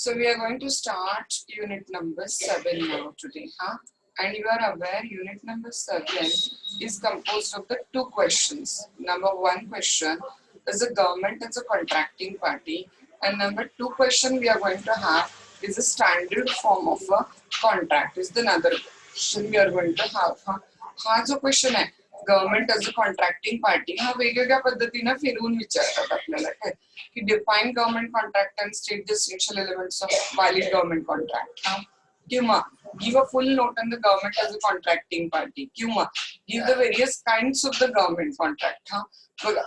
So we are going to start unit number 7 now today, huh? And you are aware unit number 7 is composed of the two questions. Number 1 question is the government as a contracting party, and number 2 question we are going to have is a standard form of a contract. Is the another question we are going to have. हा जो question आहे government as a contracting party हा वेगवेगळ्या पद्धतीने फिरवून विचारतात आपल्याला काय की define government contract and state the essential elements of valid government contract किंवा give a full note on the government as a contracting party किंवा give the various kinds of the government contract बघा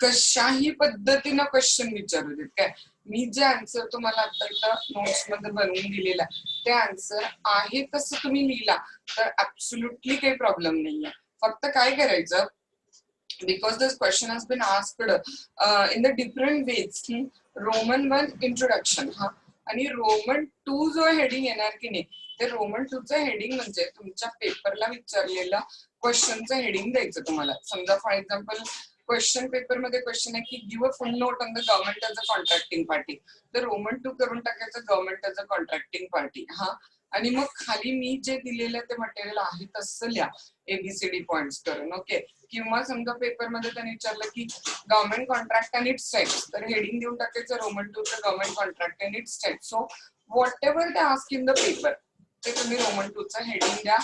कशाही पद्धतीनं question विचारू देत काय मी जे answer तुम्हाला आता इथं नोट्स मध्ये बनवून दिलेला ते आन्सर आहे तसं तुम्ही लिहिला तर ऍब्सोल्युटली काही प्रॉब्लेम नाहीये फक्त काय करायचं because this question has been asked in the different ways Roman 1 introduction आणि Roman 2 जो हेडिंग येणार की नाही ते Roman 2 चं हेडिंग म्हणजे तुमच्या पेपरला विचारलेला क्वेश्चनचं हेडिंग द्यायचं तुम्हाला समजा फॉर एक्झाम्पल क्वेश्चन पेपर मध्ये क्वेश्चन आहे की give a full note on the government as a contracting party तर Roman 2 करून टाकायचं government as a contracting party आणि मग खाली मी जे दिलेलं ते मटेरियल आहे तसं लिहा एबीसीडी पॉइंट्स करून ओके किंवा समजा पेपर मध्ये त्यांनी विचारलं की government contract and its types तर हेडिंग देऊन टाकायचं Roman 2 चं government contract and its types so what ever they ask in the paper ते तुम्ही Roman 2 चं हेडिंग द्या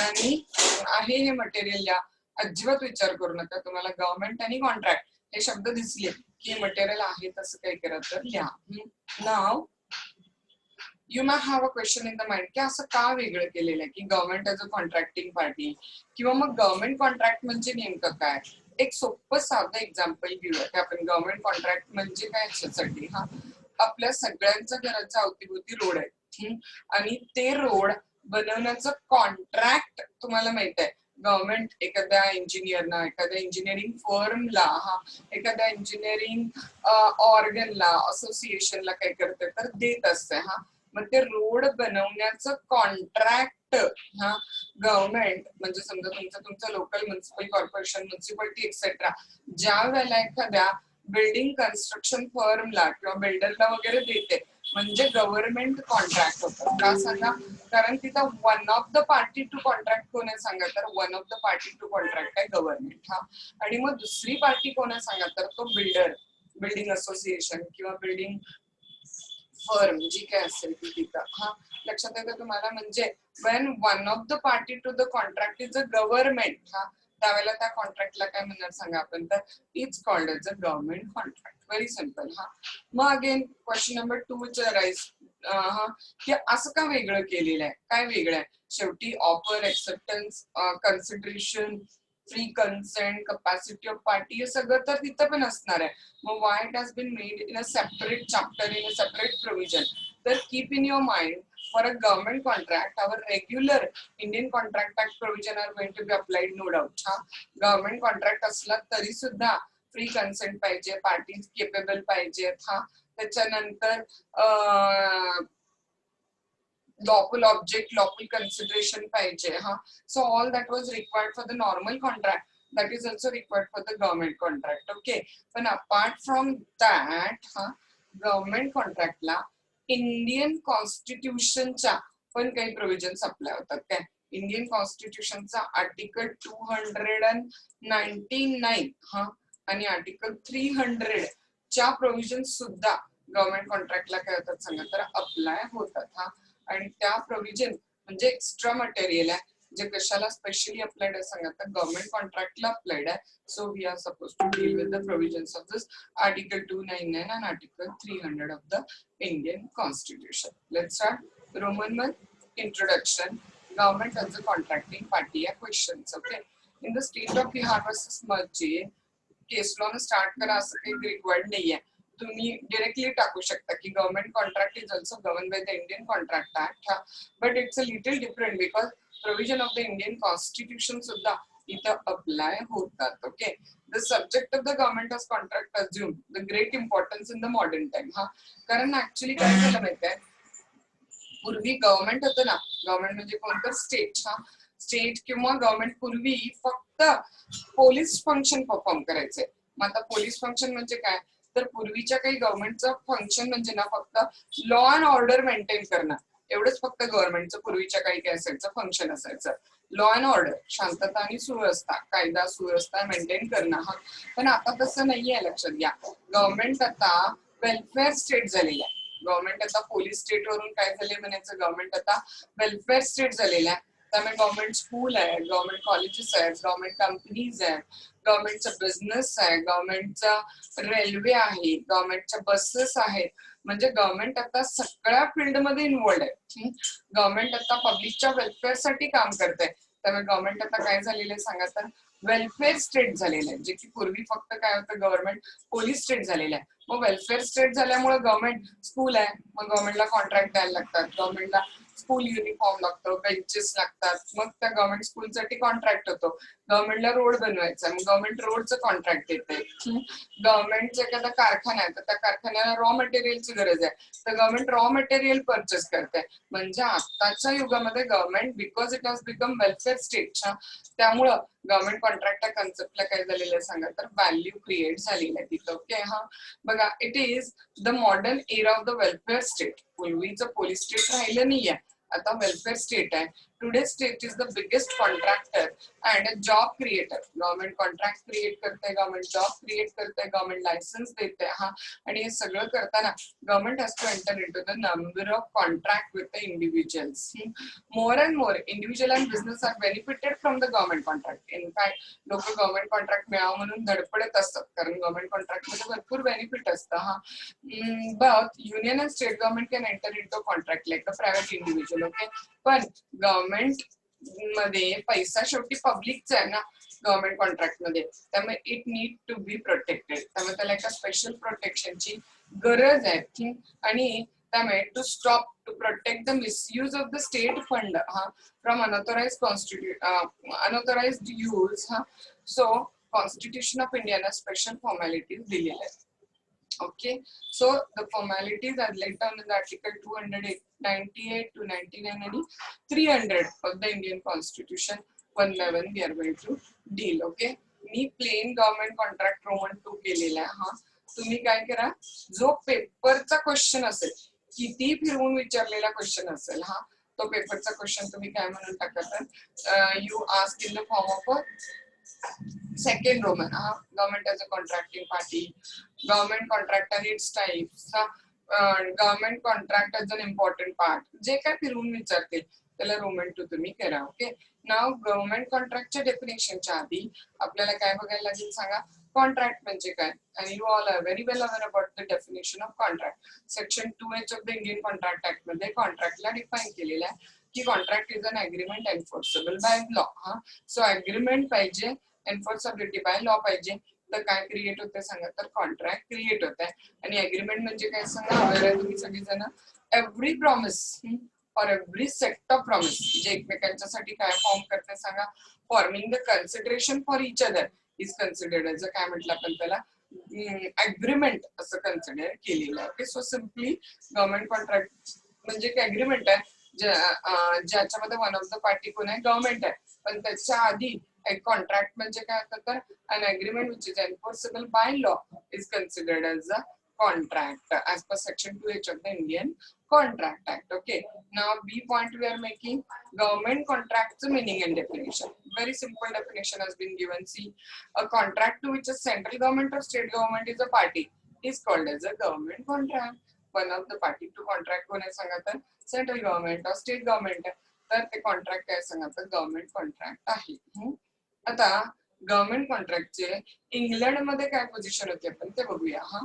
आणि आहे हे मटेरियल द्या अजिबात विचार करू नका तुम्हाला गव्हर्नमेंट आणि कॉन्ट्रॅक्ट हे शब्द दिसले की मटेरियल आहे तसं काही करा तर लिहा नाव यू मॅ have a question in the mind की असं का वेगळं केलेलं आहे की government as a contracting party किंवा मग गव्हर्नमेंट कॉन्ट्रॅक्ट म्हणजे नेमकं काय एक सोपं साधं एक्झाम्पल घेऊया की आपण गव्हर्नमेंट कॉन्ट्रॅक्ट म्हणजे काय याच्यासाठी आपल्या सगळ्यांच्या घराच्या अवतीभोवती रोड आहे आणि ते रोड बनवण्याचं कॉन्ट्रॅक्ट तुम्हाला माहित आहे गव्हर्नमेंट एखाद्या इंजिनियरना एखाद्या इंजिनिअरिंग फर्मला एखाद्या इंजिनिअरिंग ऑर्गनला असोसिएशनला काय करते तर देत असते मग ते रोड बनवण्याचं कॉन्ट्रॅक्ट गव्हर्नमेंट म्हणजे समजा तुमचं local municipal corporation municipality etcetera ज्या वेळेला एखाद्या बिल्डिंग कन्स्ट्रक्शन फर्मला किंवा बिल्डरला वगैरे देते म्हणजे गव्हर्नमेंट कॉन्ट्रॅक्ट होतं का सांगा कारण तिथं one of the party to contract कोण आहे सांगा तर one of the party to contract आहे गव्हर्नमेंट आणि मग दुसरी पार्टी कोण आहे सांगा तर तो बिल्डिंग असोसिएशन किंवा बिल्डिंग फर्म जी काय असेल ती तिथं लक्षात येतं तुम्हाला म्हणजे when one of the party to the contract is a government त्यावेळेला त्या कॉन्ट्रॅक्टला काय म्हणणार सांगा आपण तर it's called as a government contract very simple मग अगेन क्वेश्चन नंबर 2 विचारायच की असं का वेगळं केलेलं आहे काय वेगळं आहे शेवटी offer acceptance consideration free consent capacity of party हे सगळं तर तिथं पण असणार आहे मग why it has been made in a separate chapter in a separate provision तर keep in your mind for a government contract our regular Indian Contract Act provision are going to be applied no doubt government contract असला तरी सुद्धा free consent पाहिजे parties capable पाहिजेत त्याच्यानंतर lawful object lawful consideration पाहिजे so all that was required for the normal contract that is also required for the government contract okay but apart from that government contract ला Indian कॉन्स्टिट्यूशनच्या पण काही provisions apply होतात काय Indian कॉन्स्टिट्यूशनचा article 299 आणि article 300 च्या provisions सुद्धा government कॉन्ट्रॅक्टला काय होतात सांगा तर अप्लाय होतात आणि त्या प्रोव्हिजन म्हणजे एक्स्ट्रा मटेरियल आहे जे कशाला स्पेशली अप्लाइड आहे सांगा तर गव्हर्नमेंट कॉन्ट्रॅक्टला अप्लाइड आहे so we are suppose to deal with the provisions of this article 299 and article 300 of the Indian Constitution. Let's start Roman 1 introduction government as a contracting party questions okay in the state of Bihar versus Merge case law start करा असं काही required नाहीये तुम्ही directly टाकू शकता की government contract is also govern by the Indian contract act but it's a little different because provision of the Indian constitution सुद्धा इथं अप्लाय होतात okay the subject of the government of contract assume the great importance in the modern time कारण actually काय झालं माहितीये पूर्वी government होतं ना गव्हर्नमेंट म्हणजे कोणतं स्टेट किंवा गव्हर्नमेंट पूर्वी फक्त पोलीस फंक्शन परफॉर्म करायचे मग आता पोलीस फंक्शन म्हणजे काय तर पूर्वीच्या काही गव्हर्नमेंटचं फंक्शन म्हणजे ना फक्त लॉ अँड ऑर्डर मेंटेन करणं एवढंच फक्त गव्हर्नमेंटचं पूर्वीच्या काही काय असायचं फंक्शन असायचं. लॉ अँड ऑर्डर, शांतता आणि सुव्यवस्था, कायदा सुव्यवस्था मेंटेन करणं हा. पण आता तसं नाहीये, लक्षात घ्या. गव्हर्नमेंट आता वेलफेअर स्टेट झालेलं आहे. गव्हर्नमेंट आता पोलीस स्टेट वरून काय झाले म्हणायचं, गव्हर्नमेंट आता वेलफेअर स्टेट झालेलं आहे. त्यामुळे गव्हर्नमेंट स्कूल आहे, गव्हर्नमेंट कॉलेजेस आहेत, गव्हर्नमेंट कंपनीज आहेत, गव्हर्नमेंटचा बिझनेस आहे, गव्हर्नमेंटचा रेल्वे आहे, गव्हर्नमेंटच्या बसेस आहेत. म्हणजे गव्हर्नमेंट आता सगळ्या फील्डमध्ये इन्व्हॉल्ड आहे. गव्हर्नमेंट आता पब्लिकच्या वेलफेअर साठी काम करते. त्यामुळे गव्हर्नमेंट आता काय झालेलं आहे सांगा तर वेलफेअर स्टेट झालेलं आहे. जे की पूर्वी फक्त काय होतं गव्हर्नमेंट पोलीस स्टेट झालेलं आहे. मग वेलफेअर स्टेट झाल्यामुळे गव्हर्नमेंट स्कूल आहे, मग गव्हर्नमेंटला कॉन्ट्रॅक्ट द्यायला लागतात, गव्हर्नमेंटला स्कूल युनिफॉर्म लागतो, बेंचेस लागतात, मग त्या गव्हर्नमेंट स्कूलसाठी कॉन्ट्रॅक्ट होतो. गव्हर्नमेंटला रोड बनवायचा, मग गव्हर्नमेंट रोडचं कॉन्ट्रॅक्ट देते. गव्हर्नमेंटचा एखादा कारखाना आहे तर त्या कारखान्याला रॉ मटेरियलची गरज आहे, तर गव्हर्नमेंट रॉ मटेरियल परचेस करते. म्हणजे आताच्या युगामध्ये government because it has become welfare स्टेटच्या, त्यामुळं गव्हर्नमेंट कॉन्ट्रॅक्टच्या कन्सेप्टला काय झालेलं आहे सांगा तर व्हॅल्यू क्रिएट झालेली आहे तिथं. ओके, हा बघा, it is the modern era of the welfare state. पूर्वीचं पोलीस स्टेट राहिलं नाहीये, आता वेलफेअर स्टेट आहे. Today state is the biggest contractor and job creator. Government contract create करते, गव्हर्नमेंट जॉब क्रिएट करते, गव्हर्नमेंट लायसन्स देते. हा, आणि हे सगळं करताना government has to enter into the number of contract with the individuals. More and more individual and business are benefited from the government contract. In fact लोक government contract मिळावं म्हणून धडपडत असतात, कारण गव्हर्नमेंट कॉन्ट्रॅक्ट मध्ये भरपूर बेनिफिट असतं. हा, but union and state government can enter into a contract like a private individual. Okay, पण गव्हर्नमेंट मध्ये पैसा शेवटी पब्लिकचा आहे ना गव्हर्नमेंट कॉन्ट्रॅक्ट मध्ये, त्यामुळे it need to be protected. त्यामुळे त्याला एका स्पेशल प्रोटेक्शनची गरज आहे. आणि त्यामुळे to stop to protect the misuse of the state fund from unauthorised use. So constitution of इंडियाला स्पेशल फॉर्मॅलिटीज दिलेल्या आहेत. Okay, so the formalities are laid down in the article 298 to 99 and 300 of the Indian Constitution. One by one we are going to deal. Okay, me plain government contract Roman 2 केलेला आहे. हा, तुम्ही काय करा, जो पेपरचा क्वेश्चन असेल, किती फिरवून विचारलेला क्वेश्चन असेल, हा तो पेपरचा क्वेश्चन तुम्ही काय म्हणून टाका तर you ask in the form of a second Roman. Government as a contracting party, government contract and its types, government contract as an important part. जे काय फिरवून विचारतील त्याला रोमन 2 तुम्ही करा. ओके, नाव गव्हर्नमेंट कॉन्ट्रॅक्टच्या डेफिनेशनच्या आधी आपल्याला काय बघायला लागेल सांगा, कॉन्ट्रॅक्ट म्हणजे काय. and you all are very well aware about the definition of contract. section 2H of the Indian Contract Act मध्ये कॉन्ट्रॅक्टला डिफाइन केलेलं आहे की contract is an agreement enforceable by law. So agreement पाहिजे, एन्फोर्सेबिलिटी बाय लॉ पाहिजे, तर काय create होते सांगा तर कॉन्ट्रॅक्ट क्रिएट होत आहे. आणि अग्रीमेंट म्हणजे काय सांगा, तुम्ही सगळेजण एव्हरी प्रॉमिस और एव्हरी सेट ऑफ प्रॉमिस जे एकमेकांच्यासाठी काय फॉर्म करते सांगा, forming the consideration for each other is considered as a, काय म्हटलं आपण त्याला, अग्रीमेंट असं कन्सिडर केलेलं आहे. Okay, so simply government contract म्हणजे काय अग्रीमेंट आहे ज्याच्यामध्ये वन ऑफ द पार्टी कोण आहे, गव्हर्नमेंट आहे. पण त्याच्या आधी एक कॉन्ट्रॅक्ट म्हणजे काय होतं तर an agreement which is enforceable by law is considered as a contract as per section 2H of the Indian Contract Act. Okay, now B point we are making government contract's meaning and definition. Very simple definition has been given. See, a contract to which a central government or state government is a party is called as a government contract. One of the party to contract कोण आहे सांगा तर central government or state government आहे, तर ते contract काय सांगा तर गव्हर्नमेंट कॉन्ट्रॅक्ट आहे. आता गव्हर्नमेंट कॉन्ट्रॅक्टचे इंग्लंड मध्ये काय पोझिशन होते आपण ते बघूया. हा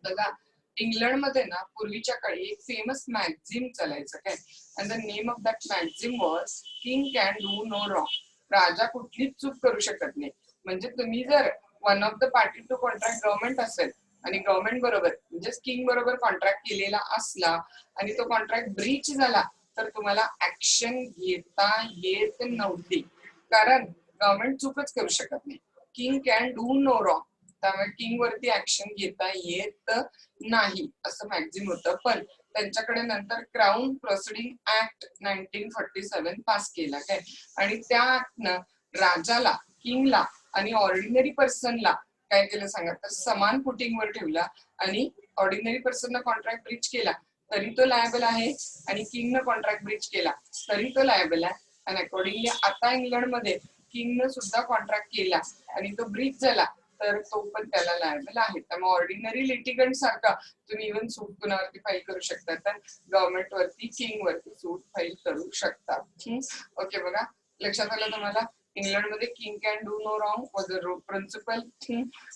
बघा, इंग्लंड मध्ये ना पूर्वीच्या काळी एक फेमस मॅगझिन चालायचं काय, and the name of that magazine was king can do no wrong. राजा कुठलीच चूक करू शकत नाही. म्हणजे तुम्ही जर one of the party to contract government असेल आणि गव्हर्नमेंट बरोबर म्हणजे किंग बरोबर कॉन्ट्रॅक्ट केलेला असला आणि तो कॉन्ट्रॅक्ट ब्रीच झाला तर तुम्हाला ऍक्शन घेता येत नव्हती, कारण गव्हर्नमेंट चूकच करू शकत नाही. King can do no wrong, त्यामुळे किंग वरती ऍक्शन घेता येत नाही असं मॅगझिन होतं. पण त्यांच्याकडे नंतर क्राऊन प्रोसिडिंग ऍक्ट 1947 पास केला काय, आणि त्या ऍक्टनं राजाला, किंगला आणि ऑर्डिनरी पर्सनला काय केलं सांगा, तर समान फुटिंगवर ठेवला आणि ऑर्डिनरी पर्सननं कॉन्ट्रॅक्ट ब्रीच केला तरी तो लायबल आहे आणि किंगनं कॉन्ट्रॅक्ट ब्रीच केला तरी तो लायबल आहे. आणि अकॉर्डिंगली आता इंग्लंडमध्ये किंगनं सुद्धा कॉन्ट्रॅक्ट केला आणि तो ब्रीच झाला तर तो पण त्याला लायबल आहे. त्यामुळे ऑर्डिनरी लिटिगंट सारखा तुम्ही इव्हन सूट कुणावरती फाईल करू शकता, तर गव्हर्नमेंट वरती किंग वरती सूट फाईल करू शकता. ओके, बघा लक्षात आलं तुम्हाला. इंग्लंडमध्ये king can do no wrong was a principle.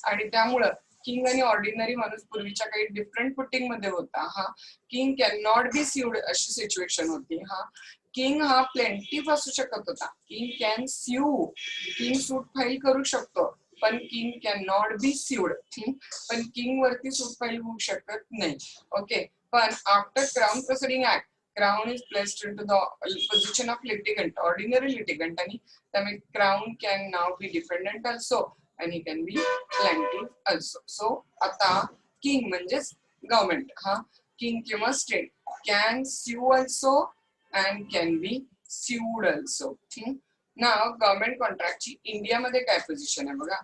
आणि त्यामुळं किंग आणि ऑर्डिनरी माणूस पूर्वीच्या काही डिफरंट फुटिंग मध्ये होता. हा king can not be sued अशी सिच्युएशन होती. हा किंग हा प्लेंटिफ असू शकत होता. King can sue, king suit file करू शकतो पण king can not be sued. पण किंग वरती सूट फाईल होऊ शकत नाही. ओके, पण after crown proceeding act crown is placed into the position of litigant, ordinary litigant, आणि त्यामुळे crown can now be defendant also and he can be plaintiff also. So आता king म्हणजेच government, हा king किंवा state can sue also and can be sued also. नाव government कॉन्ट्रॅक्टची इंडियामध्ये काय पोझिशन आहे बघा,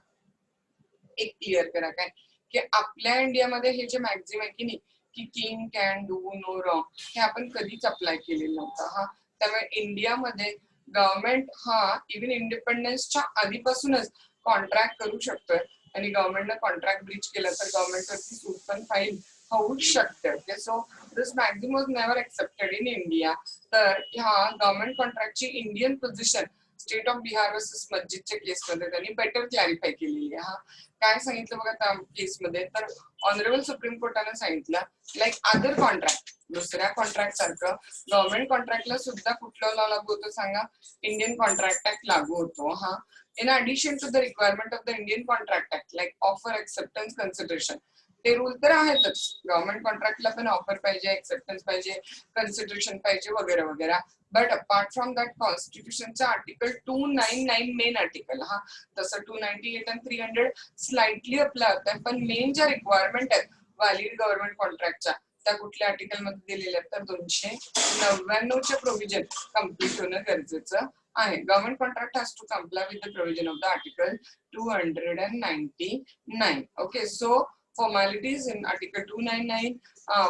एक क्लिअर करा काय की आपल्या इंडियामध्ये हे जे मॅक्झिम आहे की नाही की king can do no wrong, हे आपण कधीच अप्लाय केलेलं नव्हतं. हा त्यामुळे इंडियामध्ये गव्हर्नमेंट हा इव्हन इंडिपेंडन्सच्या आधीपासूनच कॉन्ट्रॅक्ट करू शकतोय आणि गव्हर्नमेंटनं कॉन्ट्रॅक्ट ब्रीच केलं तर गव्हर्नमेंटवरती सूट पण फाईल होऊ शकते. Okay, so this maxim was never accepted in India. तर ह्या गव्हर्नमेंट कॉन्ट्रॅक्टची Indian position state of Bihar versus मस्जिदच्या केसमध्ये त्यांनी बेटर क्लॅरिफाय केलेली आहे. हा काय सांगितलं बघा त्या केसमध्ये, तर ऑनरेबल सुप्रीम कोर्टाने सांगितलं लाईक अदर कॉन्ट्रॅक्ट, दुसऱ्या कॉन्ट्रॅक्ट सारखं गव्हर्नमेंट कॉन्ट्रॅक्टला सुद्धा कुठलं लॉ लागू होतं सांगा, इंडियन कॉन्ट्रॅक्ट ऍक्ट लागू होतो. हा in addition to the requirement of the Indian contract act like offer, acceptance, consideration, ते रूल तर आहेतच. गव्हर्नमेंट कॉन्ट्रॅक्टला पण ऑफर पाहिजे, एक्सेप्टन्स पाहिजे, कन्सिडरेशन पाहिजे वगैरे वगैरे. बट अपार्ट फ्रॉम दॅट कॉन्स्टिट्यूशनचा आर्टिकल 299 मेन आर्टिकल, हा तसं 298 आणि 300 स्लाइटली अप्लाय होत आहे, पण मेन ज्या रिक्वायरमेंट आहेत व्हॅलिड गव्हर्नमेंट कॉन्ट्रॅक्टच्या त्या कुठल्या आर्टिकल मध्ये दिलेल्या आहेत, तर 299चे प्रोव्हिजन कम्प्लीट होणं गरजेचं आहे. Government contract has to comply with the provision of the article 299. Okay, so formalities in Article 299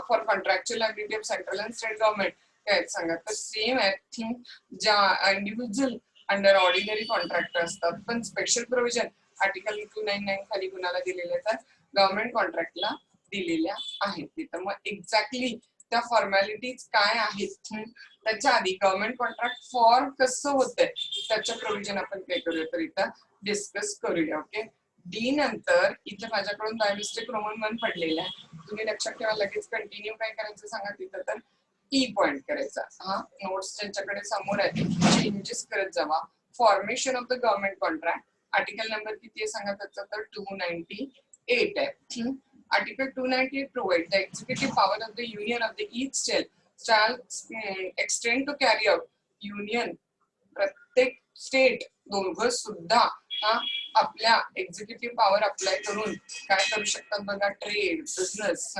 for contractual liability of central and state government काय सांगा, तर सेम आहे ज्या इंडिव्हिज्युअल अंडर ऑर्डिनरी कॉन्ट्रॅक्ट असतात, पण स्पेशल प्रोव्हिजन आर्टिकल 299 खाली कुणाला दिलेले तर गव्हर्नमेंट कॉन्ट्रॅक्टला दिलेल्या आहेत. तिथं मग एक्झॅक्टली त्या फॉर्मॅलिटीज काय आहेत त्याच्या आधी गव्हर्नमेंट कॉन्ट्रॅक्ट फॉर कसं होतंय त्याच्या प्रोव्हिजन आपण काय करूया तर इथं डिस्कस करूया. ओके, डी नंतर इथे माझ्याकडून बाय मिस्टेक रोमन 1 पडलेला आहे, तुम्ही लक्षात ठेवा. लगेच कंटिन्यू काय करायचं सांगा तिथं, तर ई पॉइंट करायचा. हा नोट्स त्यांच्याकडे समोर आहे, चेंजेस करत जावा. Formation of the government contract article number किती आहे सांगा त्याचा, तर 298 आहे. Article 298 provide the executive power of the union of the each state shall extend to carry out union, प्रत्येक स्टेट दोघं सुद्धा हा आपल्या एक्झिक्युटिव्ह पॉवर अप्लाय करून काय करू शकतात बघा, ट्रेड, बिझनेस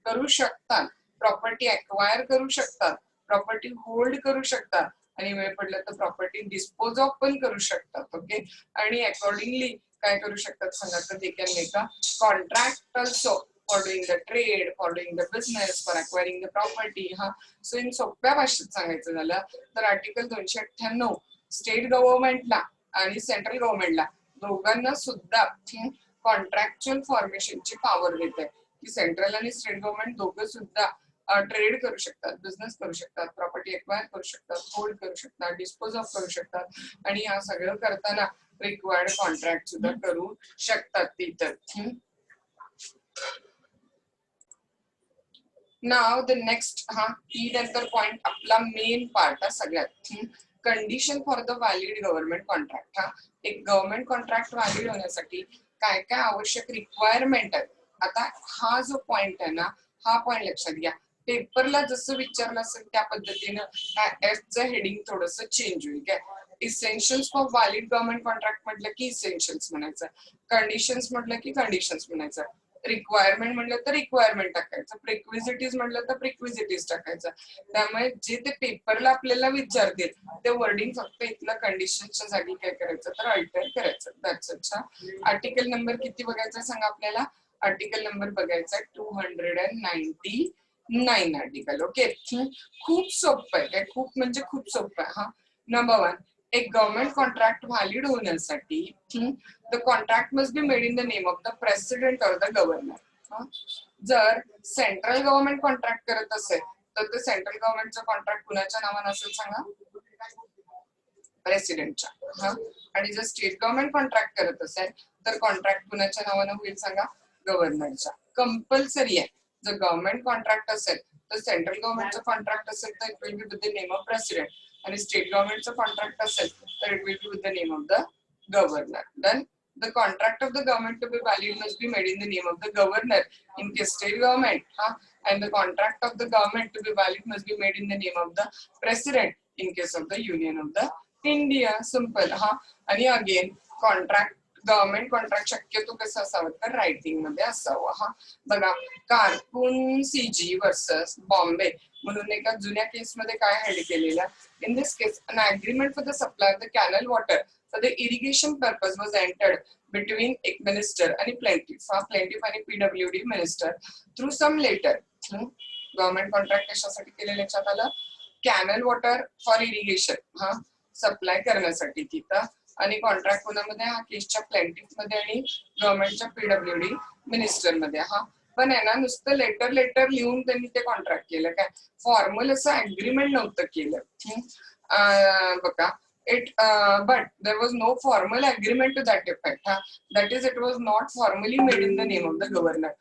करू शकतात, प्रॉपर्टी अक्वायर करू शकतात, प्रॉपर्टी होल्ड करू शकतात आणि वेळ पडलं तर प्रॉपर्टी डिस्पोज ऑफ पण करू शकतात. ओके, आणि अकॉर्डिंगली काय करू शकतात सांगा, तर they can make a contract also for doing the trade, for doing the business, for acquiring the property. हा सो इन सोप्या भाषेत सांगायचं झालं तर आर्टिकल 298 स्टेट गव्हर्नमेंटला आणि सेंट्रल गव्हर्नमेंटला दोघांना सुद्धा कॉन्ट्रॅक्च्युअल फॉर्मेशनची पॉवर देत आहे की सेंट्रल आणि स्टेट गव्हर्नमेंट दोघं सुद्धा ट्रेड करू शकतात, बिझनेस करू शकतात, प्रॉपर्टी एक्वायर करू शकतात, होल्ड करू शकतात, डिस्पोज ऑफ करू शकतात आणि या सगळं करताना रिक्वायर्ड कॉन्ट्रॅक्ट सुद्धा करू शकतात तिथं. नाव द नेक्स्ट, हा ई नंतर पॉइंट आपला मेन पार्ट आहे सगळ्यात, condition for the valid government contract. हा एक गव्हर्नमेंट कॉन्ट्रॅक्ट व्हॅलिड होण्यासाठी काय काय आवश्यक रिक्वायरमेंट आहेत. आता हा जो पॉइंट आहे ना, हा पॉइंट लक्षात घ्या. पेपरला जसं विचारलं असेल त्या पद्धतीनं एफचं हेडिंग थोडंसं चेंज होईल. काय essentials for valid government contract म्हटलं की इसेन्शियल्स म्हणायचं, कंडिशन्स म्हटलं की कंडिशन्स म्हणायचं, रिक्वायरमेंट म्हणलं तर रिक्वायरमेंट टाकायचं, प्रिक्विजिटीज म्हणलं तर प्रिक्विजिटीज टाकायचं. त्यामुळे जे ते पेपरला आपल्याला विचारतील ते वर्डिंग फक्त इथलं कंडिशनच्या जागी काय करायचं तर अल्टर करायचं. दॅट्स अच्छा. आर्टिकल नंबर किती बघायचा सांगा आपल्याला? आर्टिकल नंबर बघायचा 299 आर्टिकल. ओके, खूप सोपं आहे, काय खूप म्हणजे खूप सोपं आहे. हा, नंबर 1, एक गव्हर्नमेंट कॉन्ट्रॅक्ट व्हॅलिड होण्यासाठी the contract must be made in the name of the president or the governor. जर सेंट्रल गव्हर्नमेंट कॉन्ट्रॅक्ट करत असेल तर ते सेंट्रल गव्हर्नमेंटचं कॉन्ट्रॅक्ट कुणाच्या नावानं असेल सांगा? प्रेसिडेंटच्या. हा, आणि जर स्टेट गव्हर्नमेंट कॉन्ट्रॅक्ट करत असेल तर कॉन्ट्रॅक्ट कुणाच्या नावानं होईल सांगा? गव्हर्नरच्या. कंपल्सरी आहे. जर गव्हर्नमेंट कॉन्ट्रॅक्ट असेल तर सेंट्रल गव्हर्नमेंटचं कॉन्ट्रॅक्ट असेल तर it will be with the name of president, आणि स्टेट गव्हर्नमेंटचं कॉन्ट्रॅक्ट असेल तर it will be with the name of the governor. Then the contract of the government to be valid must be made in the name of the governor in case state government, and the contract of the government to be valid must be made in the name of the president in case of the union of the India. Simple. आणि again contract, government contract शक्यतो कसं असावं तर writing मध्ये असावं. बघा, कारकून CG versus Bombay म्हणून एका जुन्या केस मध्ये काय हँड केलेलं? In this case an agreement for the supply of the canal water for the irrigation purpose was entered between एक मिनिस्टर आणि प्लेंटिफ. प्लेंटिफ आणि PWD minister through some letter. Government contract कशासाठी केलेलं लक्षात आलं? Canal water for irrigation supply करण्यासाठी तिथं. आणि कॉन्ट्रॅक्ट कोणामध्ये? हा केसच्या प्लेंटिफ मध्ये आणि गव्हर्नमेंटच्या पीडब्ल्यूडी मिनिस्टर मध्ये. पण आहे ना, नुसतं लेटर लिहून त्यांनी ते कॉन्ट्रॅक्ट केलं, काय फॉर्मल असं अग्रीमेंट नव्हतं केलं. बघा, but there was no formal agreement to that effect. That is, it was not formally made in the name of the governor.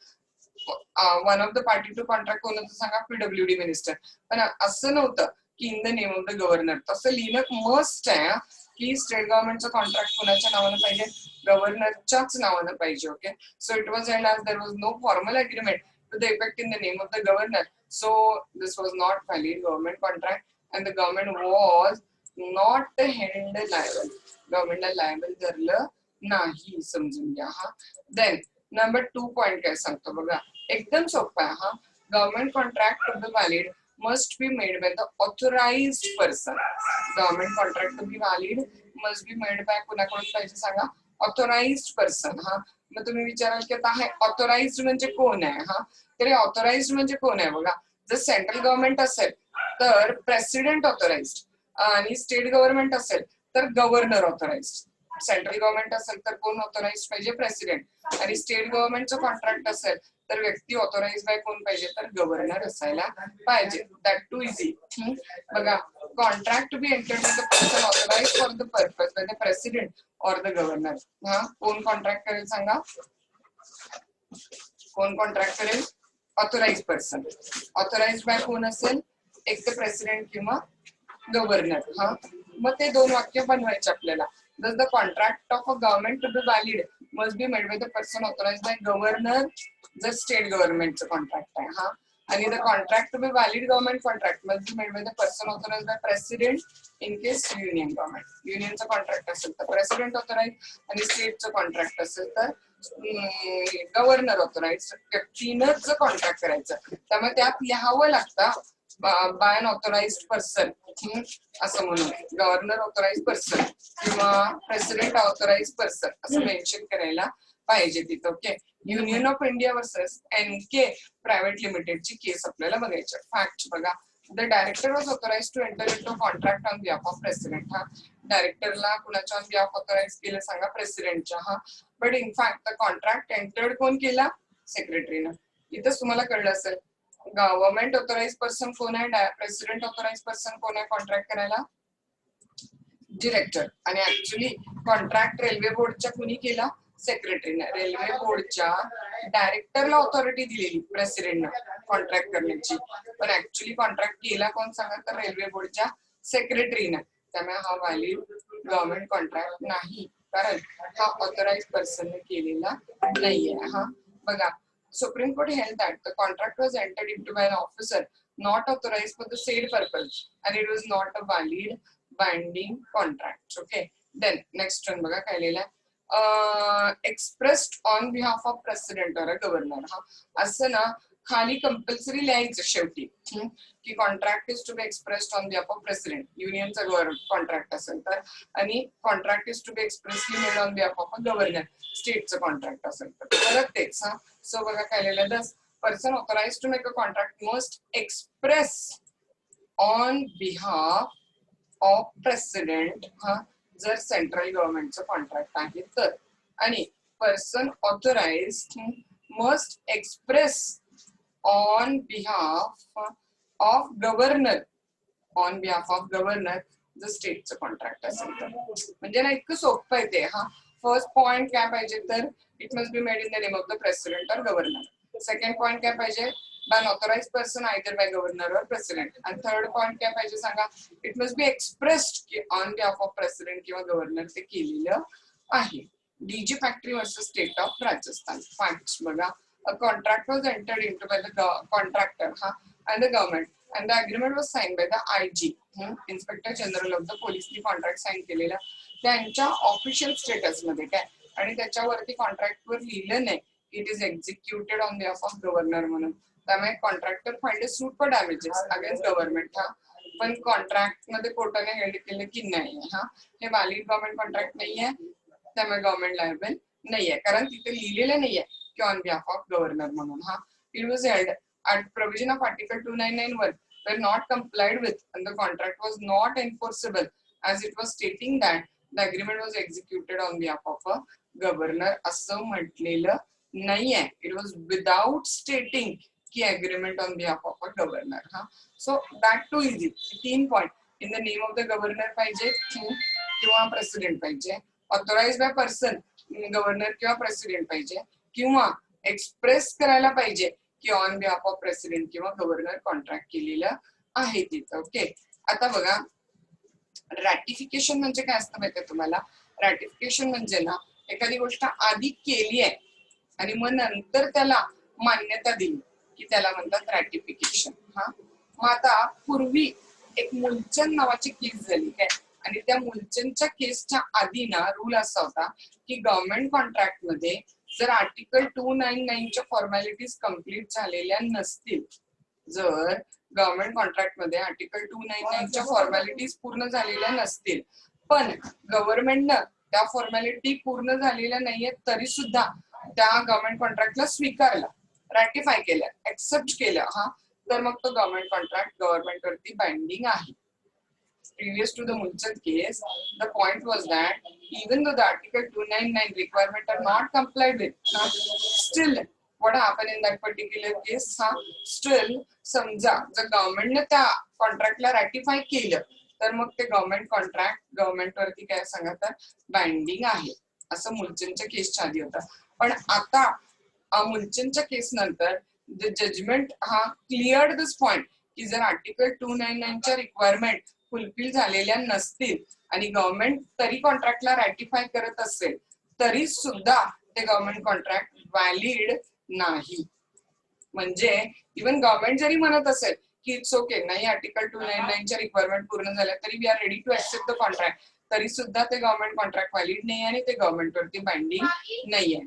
One of the party to contract कोण होतं सांगा? PWD minister. पण असं नव्हतं की in the name of the governor. तसं लिहिणं must आहे की स्टेट गव्हर्नमेंटचं कॉन्ट्रॅक्ट कोणाच्या नावानं पाहिजे? गव्हर्नरच्याच नावानं पाहिजे. Okay, so it was end as there was no formal agreement to the effect in the name of the governor, so this was not valid government contract and the government was not held liable. गव्हर्नमेंटला liable धरलं नाही, समजून घ्या. Then number 2 point काय सांगतो बघा, एकदम सोपा आहे. Government contract to be valid must be made by the authorised person. Government contract to be valid must be made by कुणाकडून पाहिजे सांगा? Authorised person. मग तुम्ही विचाराल की आता हे ऑथोराइज्ड म्हणजे कोण आहे? तरी ऑथोराइज्ड म्हणजे कोण आहे बघा, जर सेंट्रल गव्हर्नमेंट असेल तर प्रेसिडेंट ऑथोराइज्ड, आणि स्टेट गव्हर्नमेंट असेल तर गव्हर्नर ऑथोराइज्ड. सेंट्रल गव्हर्नमेंट असेल तर कोण ऑथोराइज्ड पाहिजे? प्रेसिडेंट. आणि स्टेट गव्हर्नमेंटचं कॉन्ट्रॅक्ट असेल तर व्यक्ती ऑथोराइज बाय कोण पाहिजे तर गव्हर्नर असायला पाहिजे. That too easy. बघा, contract to be entered with the person authorize for the purpose by the president or the governor. कोण कॉन्ट्रॅक्ट करेल सांगा? कोण कॉन्ट्रॅक्ट करेल? Authorise person. ऑथोराइज बाय कोण असेल? एक तर प्रेसिडेंट किंवा गव्हर्नर. मग ते दोन वाक्य बनवायचे आपल्याला. Thus the contract of a government to be valid must be made by the person authorized by governor, जर स्टेट गव्हर्नमेंटचं कॉन्ट्रॅक्ट आहे. आणि the contract to be valid government contract must be made by the person authorized by president in case union government. युनियनचं contract असेल तर president authorise, आणि स्टेटचं contract असेल तर गव्हर्नर ऑथोराइज. तीनच कॉन्ट्रॅक्ट करायचं. त्यामुळे त्यात लिहावं लागतं बाय अन ऑथोराइज्ड पर्सन असं म्हणून, गव्हर्नर ऑथोराइज पर्सन किंवा प्रेसिडेंट ऑथोराइज पर्सन असं मेन्शन करायला पाहिजे तिथं. Okay, union of India versus NK private लिमिटेडची केस आपल्याला बघायची. फॅक्ट बघा, the director was authorize to enter into contract on behalf of president. डायरेक्टरला कुणाच्या ऑन बिहाफ ऑथोराइज केलं सांगा? प्रेसिडेंटच्या. But in fact the contract entered कोण केला? सेक्रेटरीनं. इथंच तुम्हाला कळलं असेल गव्हर्नमेंट ऑथोराइज पर्सन कोण आहे? प्रेसिडेंट ऑथोराइज पर्सन कोण आहे कॉन्ट्रॅक्ट करायला? डिरेक्टर. आणि ऍक्च्युली कॉन्ट्रॅक्ट रेल्वे बोर्डच्या कुणी केला? सेक्रेटरीने. रेल्वे बोर्डच्या डायरेक्टरला ऑथॉरिटी दिलेली प्रेसिडेंटनं कॉन्ट्रॅक्ट करण्याची, पण ऍक्च्युली कॉन्ट्रॅक्ट केला कोण सांगा? तर रेल्वे बोर्डच्या सेक्रेटरीनं. त्यामुळे हा व्हॅलिड गव्हर्नमेंट कॉन्ट्रॅक्ट नाही, कारण हा ऑथोराइज पर्सनने केलेला नाहीये. बघा, Supreme Court held that the contract was entered into by an officer not authorized for the said purpose and it was not a valid binding contract. Okay, then next one बघा काय लिहिलंय? Expressed on behalf of president और governor. हा असं ना खाली compulsory लिहायचं शेवटी की contract is to be expressed on behalf of president, युनियनचा कॉन्ट्रॅक्ट असेल तर, आणि contract is to be expressly made on behalf of a governor, स्टेटचं कॉन्ट्रॅक्ट असेल तर. परत तेच. हा सो बघा काय लिहिलं, the person authorize to make a contract must express on behalf of president, हा जर सेंट्रल गव्हर्नमेंटचं कॉन्ट्रॅक्ट आहे तर, आणि person authorised must express on behalf of governor, on behalf of governor जर स्टेटचं कॉन्ट्रॅक्ट असेल तर. म्हणजे ना इतकं सोपं आहे ते. हा फर्स्ट पॉइंट काय पाहिजे तर, it must be made in the name of the president और गव्हर्नर. सेकंड पॉइंट काय पाहिजे, by an authorized person either by governor or president. And third point काय पाहिजे सांगा, it must be expressed की on behalf of president किंवा governor ते केलेलं आहे. DG factory versus state of Rajasthan. Facts बघा, a contract was entered into by the contractor and the government, and the agreement was signed by the IG, Inspector General of the Police. नी contract sign केलेला त्यांच्या official status मध्ये काय, आणि त्याच्यावरती contract वर लिहिलं नाही it is executed on behalf of governor म्हणून. त्यामुळे contractor filed a suit for damages against government. हा पण कॉन्ट्रॅक्ट मध्ये कोर्टाने हेल्ड केलं की नाही, हा हे व्हॅलिड गव्हर्नमेंट कॉन्ट्रॅक्ट नाहीये, त्यामुळे गव्हर्नमेंट लायबल नाहीये, कारण तिथे लिहिलेलं नाहीये की ऑन बिहाफ ऑफ गव्हर्नर म्हणून. हा it was held at provision of article 2991 were not complied with and the contract was not enforceable as it was stating that the agreement was executed on behalf of a governor असं म्हटलेलं नाहीये. It was without stating की agreement on behalf of a governor. हा so that too easy. 3 point in the name of the governor पाहिजे किंवा president पाहिजे, authorized by person governor किंवा president पाहिजे, किंवा एक्सप्रेस करायला पाहिजे की ऑन बिहाफ ऑफ प्रेसिडेंट किंवा गव्हर्नर कॉन्ट्रॅक्ट केलेलं आहे तिथं. ओके, आता बघा रॅटिफिकेशन म्हणजे काय असतं माहितीये तुम्हाला. रॅटिफिकेशन म्हणजे ना एखादी गोष्ट आधी केली आहे आणि मग नंतर त्याला मान्यता दिली की त्याला म्हणतात रॅटिफिकेशन. हा मग आता पूर्वी एक मुलचंद नावाची केस झाली काय, आणि त्या मुलचंदच्या केसच्या आधी ना रूल असा होता की गव्हर्नमेंट कॉन्ट्रॅक्ट मध्ये जर आर्टिकल 299 च्या फॉर्मॅलिटीज कंप्लीट झालेल्या नसतील, जर गव्हर्नमेंट कॉन्ट्रॅक्ट मध्ये आर्टिकल 299 च्या फॉर्मॅलिटीज पूर्ण झालेल्या नसतील, पण गव्हर्नमेंटनं त्या फॉर्मॅलिटी पूर्ण झालेल्या नाहीये तरी सुद्धा त्या गव्हर्नमेंट कॉन्ट्रॅक्टला स्वीकारलं, रॅटिफाय केलं, एक्सेप्ट केलं, हा तर मग तो गव्हर्नमेंट कॉन्ट्रॅक्ट गव्हर्नमेंट वरती बाइंडिंग आहे. Previous to the Mulchand case, the point was that even though the Article 299 requirement are not complied with, still what happened in that particular case, still समजा जर गव्हर्नमेंटने त्या कॉन्ट्रॅक्टला रॅटिफाय केलं तर मग ते गव्हर्नमेंट कॉन्ट्रॅक्ट गव्हर्नमेंट वरती काय सांगा तर बाइंडिंग आहे, असं मुलचंदच्या केसच्या आधी होतं. पण आता मुलचंदच्या केस नंतर the judgement cleared this point की जर आर्टिकल 299 च्या रिक्वायरमेंट फुलफिल झालेल्या नसतील आणि गव्हर्नमेंट तरी कॉन्ट्रॅक्टला रॅटिफाय करत असेल तरी सुद्धा ते गव्हर्नमेंट कॉन्ट्रॅक्ट व्हॅलिड नाही. म्हणजे इव्हन गव्हर्नमेंट जरी म्हणत असेल की इट्स ओके, नाही आर्टिकल 299 च्या रिक्वायरमेंट पूर्ण झाल्या तरी we are ready to accept the contract, तरी सुद्धा ते गव्हर्नमेंट कॉन्ट्रॅक्ट व्हॅलिड नाही आणि ते गव्हर्नमेंट वरती बाइंडिंग नाहीये.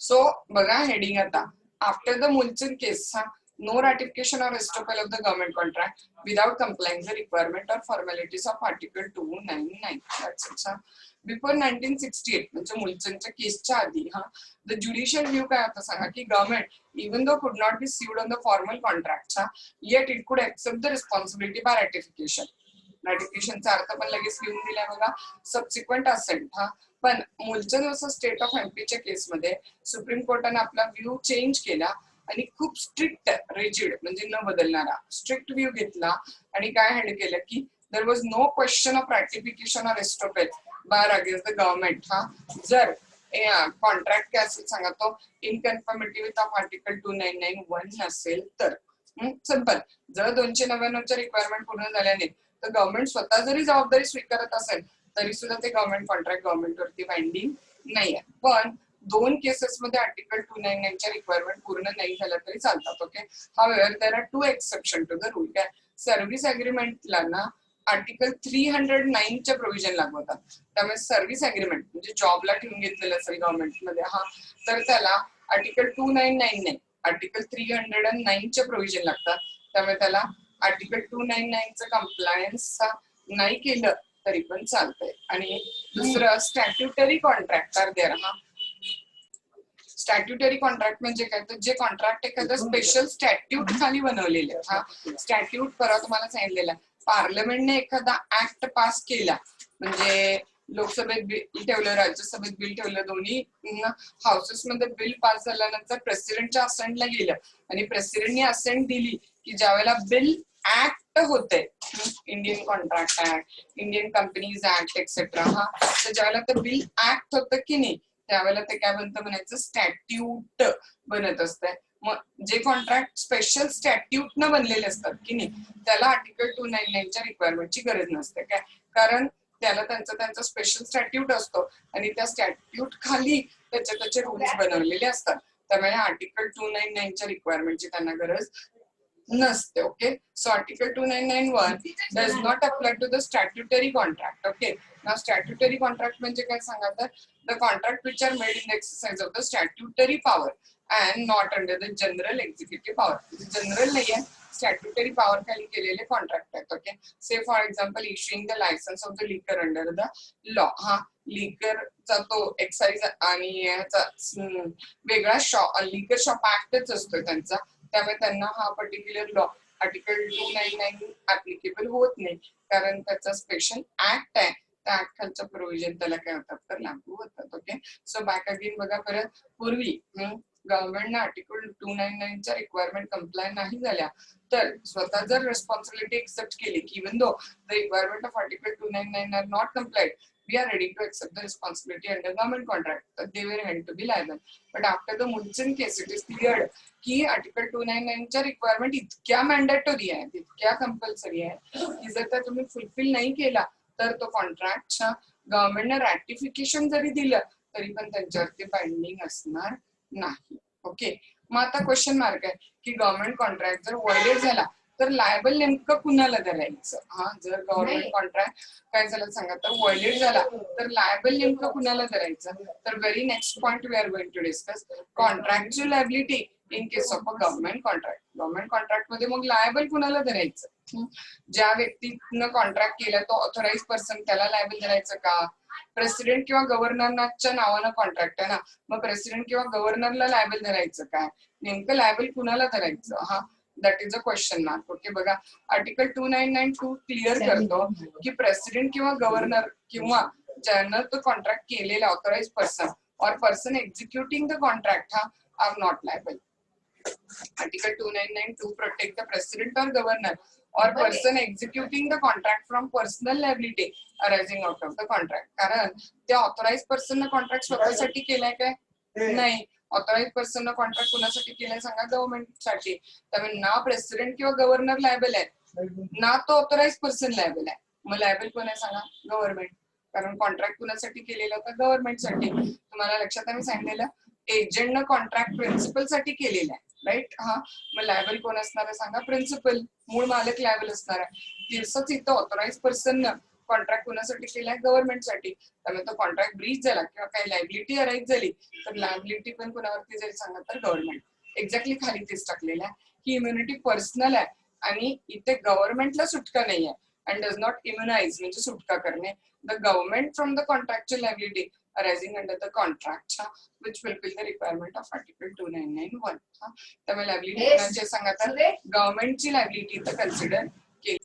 सो बघा हेडिंग आता, after the Mulchand case no ratification or estoppel of the government contract without complying the requirement or formalities of Article 299. That's it. Before 1968, म्हणजे मुलचंदच्या केसच्या आधी the judicial view काय होता सांगा की government even though could not be sued on the formal contracts, yet it could accept the responsibility by ratification. रॅटिफिकेशनचा अर्थ पण लगेच लिहून दिलाय बघा, सबसिक्वेंट असेंट. पण मुलचंद वर्सेस स्टेट ऑफ एमपीच्या केसमध्ये सुप्रीम कोर्टाने आपला व्ह्यू चेंज केला आणि खूप स्ट्रिक्ट रिजिड म्हणजे न बदलणारा स्ट्रिक्ट व्ह्यू घेतला आणि काय हेड केलं की there was no question of ratification or estoppel bar against the government. जर कॉन्ट्रॅक्ट काय असेल सांगा तो in conformity with of article 299(1) नसेल तर. सिंपल, जर 299 च्या रिक्वायरमेंट पूर्ण झाल्या नाहीत तर गव्हर्नमेंट स्वतः जरी जबाबदारी स्वीकारत असेल तरी सुद्धा ते गव्हर्नमेंट कॉन्ट्रॅक्ट गव्हर्नमेंट वरती बाइंडिंग नाहीये. पण दोन केसेस मध्ये आर्टिकल 299 च्या रिक्वायरमेंट पूर्ण नाही झाल्या तरी चालतात. Okay, however there are two exception to the rule. काय सर्व्हिस अग्रीमेंटला ना आर्टिकल 309च्या प्रोव्हिजन लागू होतात. त्यामुळे सर्व्हिस अग्रीमेंट म्हणजे जॉबला ठेवून घेतलेलं असेल गव्हर्नमेंटमध्ये तर त्याला आर्टिकल 299 नाही, आर्टिकल 309चे प्रोव्हिजन लागतात. त्यामुळे त्याला आर्टिकल 299चं कंप्लायन्स नाही केलं तरी पण चालतंय. आणि दुसरं statutory contract are there. Statutory contract म्हणजे काय, तर जे कॉन्ट्रॅक्ट एखादं स्पेशल स्टॅट्यूट खाली बनवलेले. स्टॅट्यूट परवा तुम्हाला सांगितलेला, पार्लमेंटने एखादा ऍक्ट पास केला म्हणजे लोकसभेत बिल ठेवलं, राज्यसभेत बिल ठेवलं, दोन्ही हाऊसेसमध्ये बिल पास झाल्यानंतर प्रेसिडेंटच्या असेंटला गेलं आणि प्रेसिडेंटने असेंट दिली की ज्यावेळेला बिल ऍक्ट होते, Indian contract act, Indian companies act etcetera, तर ज्यावेळेला ते बिल ऍक्ट होतं की नाही त्यावेळेला ते काय बनतं म्हणायचं, स्टॅट्यूट बनत असतंय. मग जे कॉन्ट्रॅक्ट स्पेशल स्टॅट्यूट न बनलेले असतात की नाही त्याला आर्टिकल 299च्या रिक्वायरमेंटची गरज नसते. काय, कारण त्याला त्यांचा स्पेशल स्टॅट्यूट असतो आणि त्या स्टॅट्यूट खाली त्याचे रूल्स बनवलेले असतात. त्यामुळे आर्टिकल 299च्या रिक्वायरमेंटची त्यांना गरज नसते. Okay, so article 299(1) does not apply to the statutory contract. Okay, now statutory contract म्हणजे काय सांगा, तर the contract which are made in the exercise of the statutory power and not under the general executive power. General नाही आहे, statutory power खाली केलेले contract आहेत. Okay, say for example issuing the licence of the liquor under the law. लिकरचा तो excise आणि ह्याचा वेगळा लिकर शॉप ऍक्टच असतो त्यांचा. त्यामुळे त्यांना हा पर्टिक्युलर लॉ आर्टिकल 299 ऍप्लिकेबल होत नाही, कारण त्याचा स्पेशल ऍक्ट आहे. त्या ऍक्ट खालचं प्रोव्हिजन त्याला काय होतात तर लागू होतात. ओके, सो बॅक अगेन बघा, परत पूर्वी गव्हर्नमेंटने आर्टिकल 299च्या रिक्वायरमेंट कंप्लाय नाही झाल्या तर स्वतः जर रिस्पॉन्सिबिलिटी एक्सेप्ट केली की even though the requirement of article 299 are not complied, we are ready to accept the responsibility under government contract, that they were held to be liable. But after the Munson case, it is cleared की article 299च्या requirement इतक्या mandatory आहेत, इतक्या compulsory आहे की जर त्या तुम्ही fulfil नाही केला तर तो कॉन्ट्रॅक्टच्या गव्हर्नमेंटने रॅटिफिकेशन जरी दिलं तरी पण त्यांच्यावरती बाइंडिंग असणार नाही. ओके, मग आता क्वेश्चन मार्क आहे की गव्हर्नमेंट कॉन्ट्रॅक्ट जर व्हायलेट झाला तर लायबल नेमकं कुणाला धरायचं. जर गव्हर्नमेंट कॉन्ट्रॅक्ट काय झालं सांगा तर व्हायलेट झाला तर लायबल नेमकं कुणाला धरायचं. तर very next point we are going to discuss contractual liability in case of a government contract. Government contract मध्ये मग लायबल कुणाला धरायचं, ज्या व्यक्तीनं कॉन्ट्रॅक्ट केला तो ऑथोराइज पर्सन त्याला लायबल धरायचं का, प्रेसिडेंट किंवा गव्हर्नरच्या नावानं कॉन्ट्रॅक्ट आहे ना, मग प्रेसिडेंट किंवा गव्हर्नरला लायबल धरायचं काय, नेमकं लायबल कुणाला धरायचं, that is a question mark. Okay, बघा आर्टिकल 299(2) क्लिअर करतो की प्रेसिडेंट किंवा गव्हर्नर किंवा ज्यानं तो कॉन्ट्रॅक्ट केलेला authorise person or person executing the contract are not liable. Article 299(2) protect the president or governor or person executing the contract from personal liability arising out of the contract. कारण त्या authorise person contract स्वतःसाठी केलाय काय, नाही. Authorise person contract कुणासाठी केलाय सांगा, गव्हर्नमेंटसाठी. त्यामुळे ना प्रेसिडेंट किंवा गव्हर्नर लायबल आहे ना तो ऑथोराइज पर्सन लायबल आहे. मग लायबल कोण आहे सांगा, गव्हर्नमेंट, कारण कॉन्ट्रॅक्ट कुणासाठी केलेला होता, गव्हर्नमेंटसाठी. तुम्हाला लक्षात आम्ही सांगितलेलं एजंटनं कॉन्ट्रॅक्ट प्रिन्सिपल साठी केलेला आहे, राईट. मग लायबल कोण असणार आहे सांगा, प्रिन्सिपल, मूळ मालक लायबल असणार आहे. तसंच इथं ऑथोराइज पर्सन कॉन्ट्रॅक्ट कुणासाठी केलाय, गव्हर्नमेंटसाठी. त्यामुळे तो कॉन्ट्रॅक्ट ब्रीच झाला किंवा काही लायबिलिटी अराईज झाली तर लायबिलिटी पण कुणावरती जाईल सांगा तर गव्हर्नमेंट. एक्झॅक्टली खाली तेच टाकलेलं आहे की इम्युनिटी पर्सनल आहे आणि इथे गव्हर्नमेंटला सुटका नाही आहे. and does not immunize म्हणजे सुटका करणे the government from the contractual liability arising under the contract which fulfill the requirement of article 299(1). त्यामुळे लायबिलिटी कोणाची सांगा तर गव्हर्नमेंटची लायबिलिटी इथं कन्सिडर केली.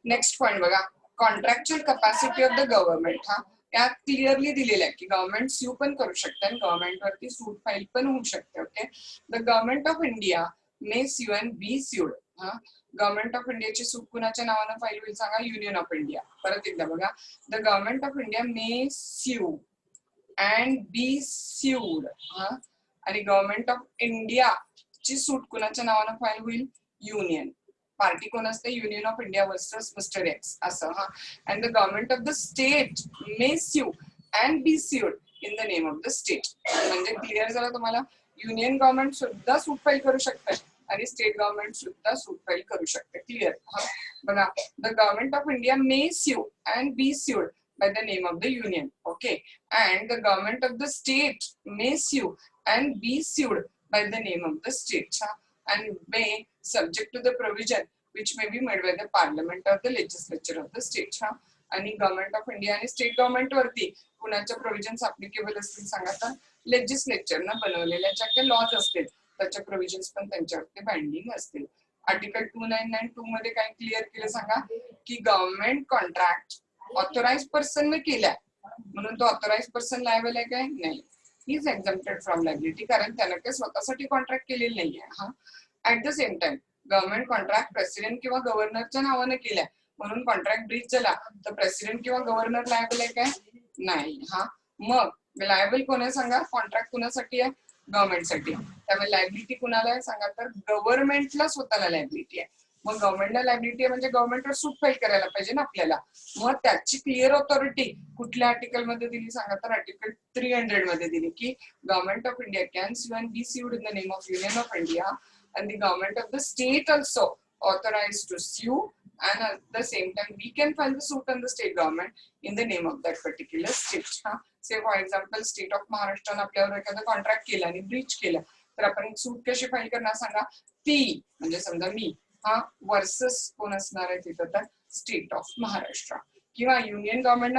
नेक्स्ट पॉइंट बघा, contractual capacity of the government. यात क्लिअरली दिलेलं आहे की गव्हर्नमेंट स्यू पण करू शकते आणि गव्हर्नमेंट वरती सूट फाईल पण होऊ शकते. Okay, the government of India may sue and be sued. Government of इंडियाची सूट कुणाच्या नावानं फाईल होईल सांगा, युनियन ऑफ इंडिया. परत एकदा बघा, the government of India may sue and be sued. आणि गव्हर्नमेंट ऑफ इंडिया ची सूट कुणाच्या नावानं फाईल होईल, युनियन. पार्टी कोण असते, union of India versus mister X असं. And the government of the state may sue and be sued in the name of the state. म्हणजे clear झालं तुम्हाला, युनियन गव्हर्नमेंट सुद्धा सूट फाईल करू शकते आणि स्टेट गव्हर्नमेंट सुद्धा सूट फाईल करू शकते. क्लिअर? हा बघा, the government of India may sue and be sued by the name of the union. Okay, and the government of the state may sue and be sued by the name of the state, and may subject to the provision which may be made by the parliament or the legislature of the state. आणि government of India आणि state government वरती कुणाच्या provisions applicable असतील सांगा तर लेजिस्लेचरनं बनवलेल्या ज्या काही लॉज असतील त्याच्या प्रोव्हिजन्स पण त्यांच्यावरती बाइंडिंग असतील. आर्टिकल 299(2) मध्ये काय क्लिअर केलं सांगा की गव्हर्नमेंट कॉन्ट्रॅक्ट ऑथोराइज पर्सन ने केलाय म्हणून तो ऑथोराइज पर्सन लायबल आहे काय? नाही. He is exempted from liability कारण त्यानं काही स्वतःसाठी कॉन्ट्रॅक्ट केलेलं नाहीये. हा at the same time government contract president किंवा गव्हर्नरच्या नावाने केलाय म्हणून कॉन्ट्रॅक्ट ब्रीच झाला तर प्रेसिडेंट किंवा गव्हर्नर लायबल आहे काय? नाही. हा मग लायबल कोण आहे सांगा? कॉन्ट्रॅक्ट कुणासाठी आहे? गव्हर्नमेंटसाठी. त्यामुळे लायबिलिटी कुणाला आहे सांगा तर गव्हर्नमेंटला स्वतःला लायबिलिटी आहे. मग गव्हर्नमेंटला लायबिलिटी म्हणजे गव्हर्नमेंटवर सूट फाईल करायला पाहिजे ना आपल्याला. मग त्याची क्लिअर ऑथॉरिटी कुठल्या आर्टिकल मध्ये दिली सांगा तर आर्टिकल 300 मध्ये दिली की government of India can sue and be sued in the name of Union of India and the government of the state also authorized to sue and at the same time we can file the suit on the state government in the name of that particular state. Say for example state of Maharashtra आपल्यावर एखादा contract केला आणि ब्रीच केला तर आपण सूट कशी file करणार सांगा? ती म्हणजे समजा मी हा वर्सेस कोण असणार आहे तिथं तर स्टेट ऑफ महाराष्ट्र किंवा युनियन गव्हर्नमेंट